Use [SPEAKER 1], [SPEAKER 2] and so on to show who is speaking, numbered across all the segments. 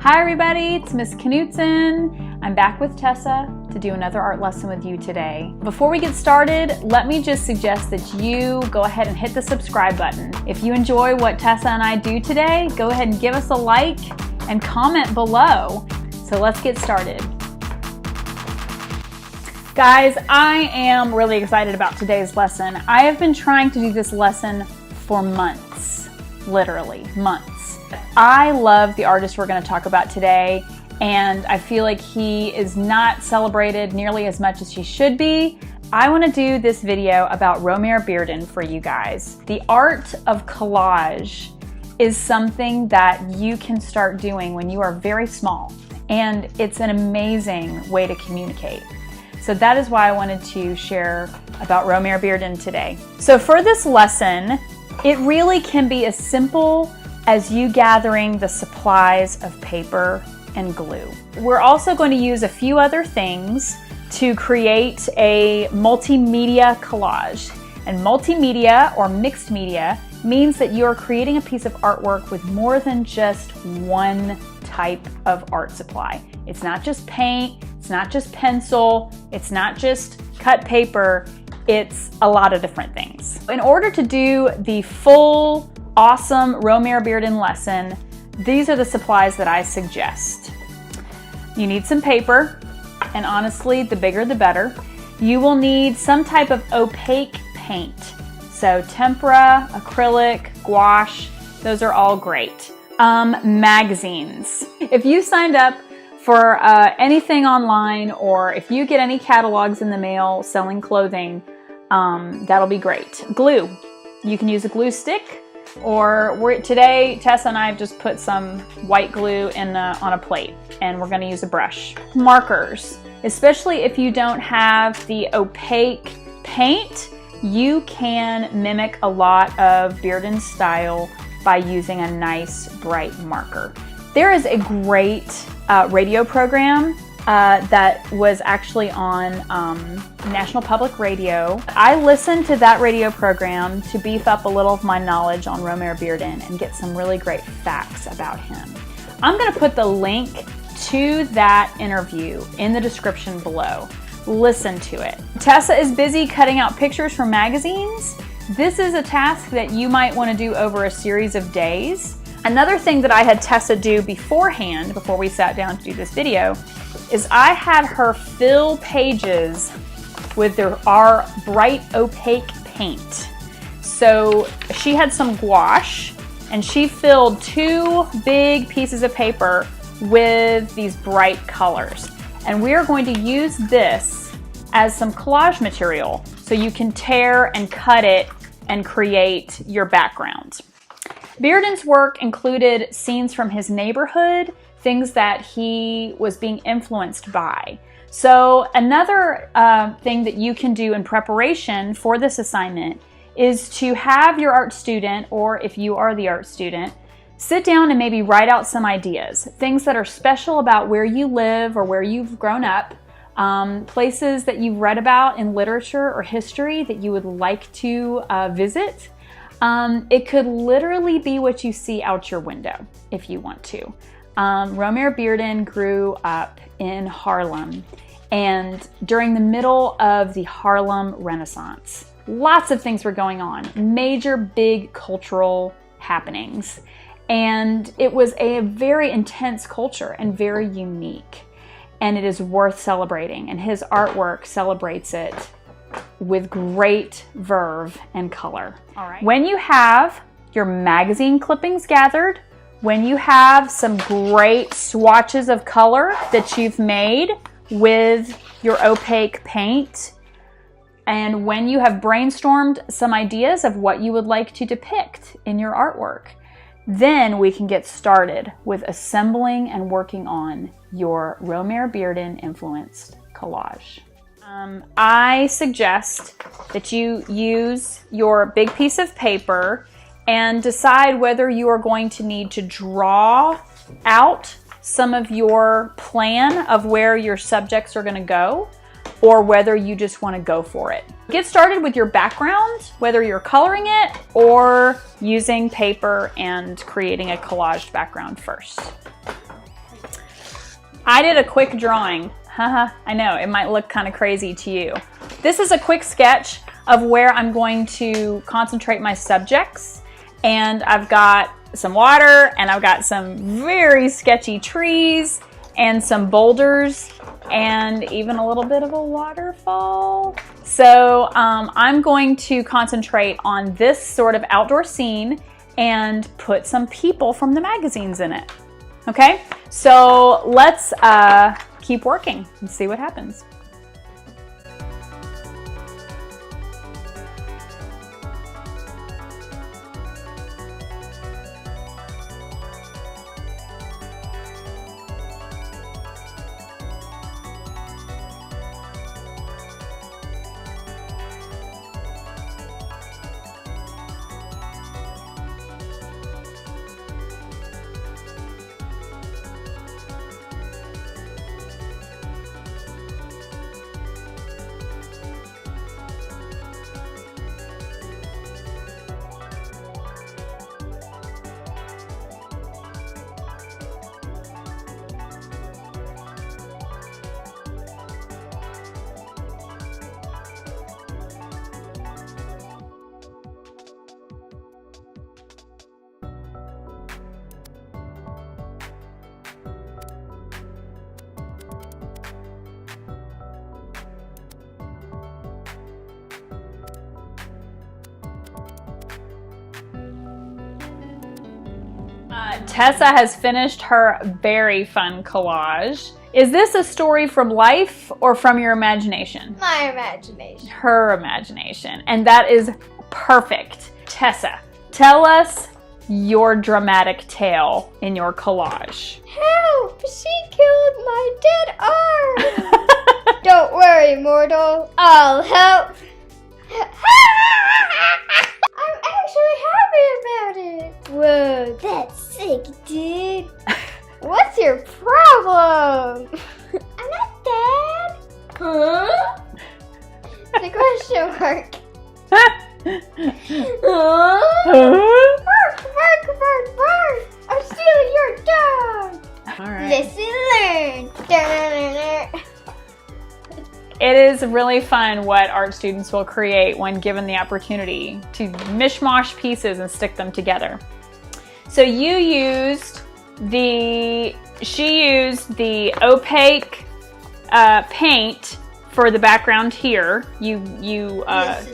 [SPEAKER 1] Hi everybody, it's Miss Knutson. I'm back with Tessa to do another art lesson with you today. Before we get started, let me just suggest that you go ahead and hit the subscribe button. If you enjoy what Tessa and I do today, go ahead and give us a like and comment below. So let's get started. Guys, I am really excited about today's lesson. I have been trying to do this lesson for months, literally months. I love the artist we're going to talk about today, and I feel like he is not celebrated nearly as much as he should be. I want to do this video about Romare Bearden for you guys. The art of collage is something that you can start doing when you are very small, and it's an amazing way to communicate. So that is why I wanted to share about Romare Bearden today. So for this lesson, it really can be as simple as you gathering the supplies of paper and glue. We're also going to use a few other things to create a multimedia collage. And multimedia or mixed media means that you're creating a piece of artwork with more than just one type of art supply. It's not just paint, it's not just pencil, it's not just cut paper, it's a lot of different things. In order to do the full awesome Romare Bearden lesson, these are the supplies that I suggest. You need some paper, and honestly, the bigger the better. You will need some type of opaque paint. So tempera, acrylic, gouache, those are all great. Magazines. If you signed up for anything online, or if you get any catalogs in the mail selling clothing, that'll be great. Glue. You can use a glue stick, or today Tessa and I have just put some white glue on a plate, and we're going to use a brush. Markers, especially if you don't have the opaque paint, you can mimic a lot of Bearden's style by using a nice bright marker. There is a great radio program that was actually on National Public Radio. I listened to that radio program to beef up a little of my knowledge on Romare Bearden and get some really great facts about him. I'm going to put the link to that interview in the description below. Listen to it. Tessa is busy cutting out pictures from magazines. This is a task that you might want to do over a series of days. Another thing that I had Tessa do beforehand, before we sat down to do this video, is I had her fill pages with our bright opaque paint. So she had some gouache, and she filled 2 big pieces of paper with these bright colors. And we are going to use this as some collage material, so you can tear and cut it and create your background. Bearden's work included scenes from his neighborhood, things that he was being influenced by. So another thing that you can do in preparation for this assignment is to have your art student, or if you are the art student, sit down and maybe write out some ideas, things that are special about where you live or where you've grown up, places that you've read about in literature or history that you would like to visit. It could literally be what you see out your window if you want to. Romare Bearden grew up in Harlem, and during the middle of the Harlem Renaissance, lots of things were going on, major big cultural happenings, and it was a very intense culture and very unique, and it is worth celebrating, and his artwork celebrates it with great verve and color. All right. When you have your magazine clippings gathered, when you have some great swatches of color that you've made with your opaque paint, and when you have brainstormed some ideas of what you would like to depict in your artwork, then we can get started with assembling and working on your Romare Bearden influenced collage. I suggest that you use your big piece of paper and decide whether you are going to need to draw out some of your plan of where your subjects are going to go, or whether you just want to go for it. Get started with your background, whether you're coloring it or using paper and creating a collaged background first. I did a quick drawing. Haha, I know, it might look kind of crazy to you. This is a quick sketch of where I'm going to concentrate my subjects. And I've got some water, and I've got some very sketchy trees, and some boulders, and even a little bit of a waterfall. So I'm going to concentrate on this sort of outdoor scene and put some people from the magazines in it. Okay, so let's keep working and see what happens. Tessa has finished her very fun collage. Is this a story from life or from your imagination?
[SPEAKER 2] My imagination.
[SPEAKER 1] Her imagination. And that is perfect. Tessa, tell us your dramatic tale in your collage.
[SPEAKER 2] Help! She killed my dead arm! Don't worry, mortal. I'll help. I'm actually happy about it. Whoa, that's sick, dude. What's your problem? I'm not dead. Huh? The question mark. Bark, bark, bark, bark. I'm stealing your dog.
[SPEAKER 1] All right.
[SPEAKER 2] Listen, learn.
[SPEAKER 1] It is really fun what art students will create when given the opportunity to mishmash pieces and stick them together. So she used the opaque paint for the background here. You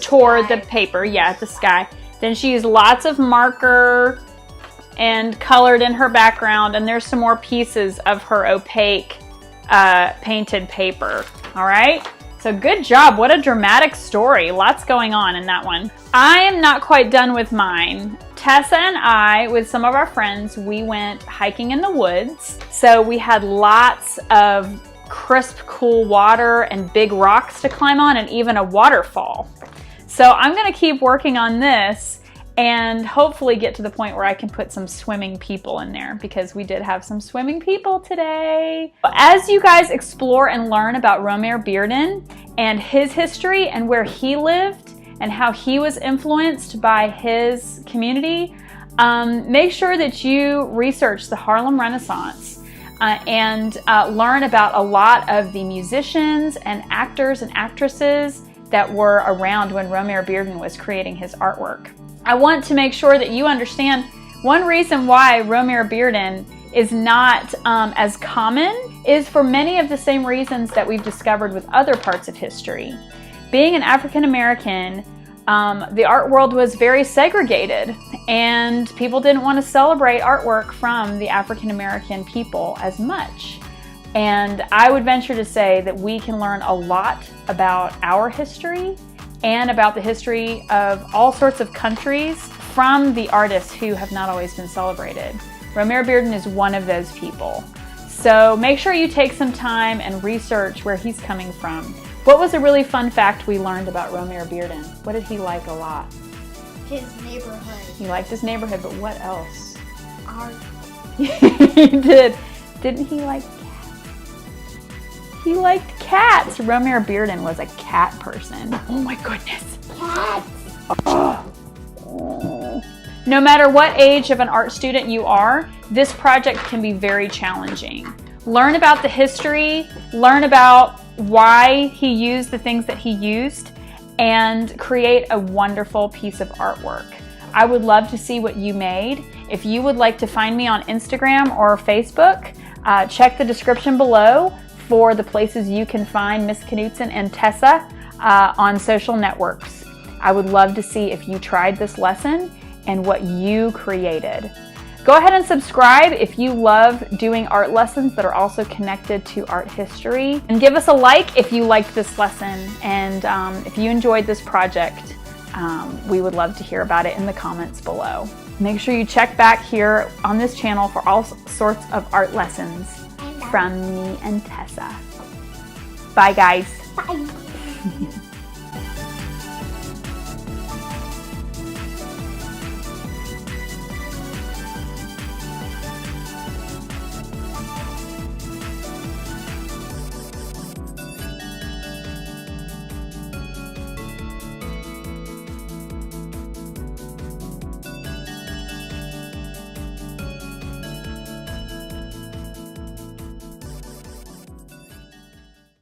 [SPEAKER 1] tore the paper, the sky. Then she used lots of marker and colored in her background, and there's some more pieces of her opaque painted paper. All right, so good job. What a dramatic story. Lots going on in that one. I am not quite done with mine. Tessa and I, with some of our friends, we went hiking in the woods. So we had lots of crisp, cool water and big rocks to climb on, and even a waterfall. So I'm gonna keep working on this and hopefully get to the point where I can put some swimming people in there, because we did have some swimming people today. As you guys explore and learn about Romare Bearden and his history and where he lived and how he was influenced by his community, make sure that you research the Harlem Renaissance and learn about a lot of the musicians and actors and actresses that were around when Romare Bearden was creating his artwork. I want to make sure that you understand one reason why Romare Bearden is not as common is for many of the same reasons that we've discovered with other parts of history. Being an African American, the art world was very segregated, and people didn't want to celebrate artwork from the African American people as much. And I would venture to say that we can learn a lot about our history and about the history of all sorts of countries from the artists who have not always been celebrated. Romare Bearden is one of those people. So make sure you take some time and research where he's coming from. What was a really fun fact we learned about Romare Bearden? What did he like a lot?
[SPEAKER 2] His neighborhood.
[SPEAKER 1] He liked his neighborhood, but what else?
[SPEAKER 2] Art.
[SPEAKER 1] He did. Didn't he like cats? He liked cats. Romare Bearden was a cat person. Oh my goodness.
[SPEAKER 2] Cats.
[SPEAKER 1] Oh. No matter what age of an art student you are, this project can be very challenging. Learn about the history, learn about why he used the things that he used, and create a wonderful piece of artwork. I would love to see what you made. If you would like to find me on Instagram or Facebook, check the description below for the places you can find Miss Knutson and Tessa on social networks. I would love to see if you tried this lesson and what you created. Go ahead and subscribe if you love doing art lessons that are also connected to art history. And give us a like if you liked this lesson. And if you enjoyed this project, we would love to hear about it in the comments below. Make sure you check back here on this channel for all sorts of art lessons from me and Tessa. Bye, guys.
[SPEAKER 2] Bye.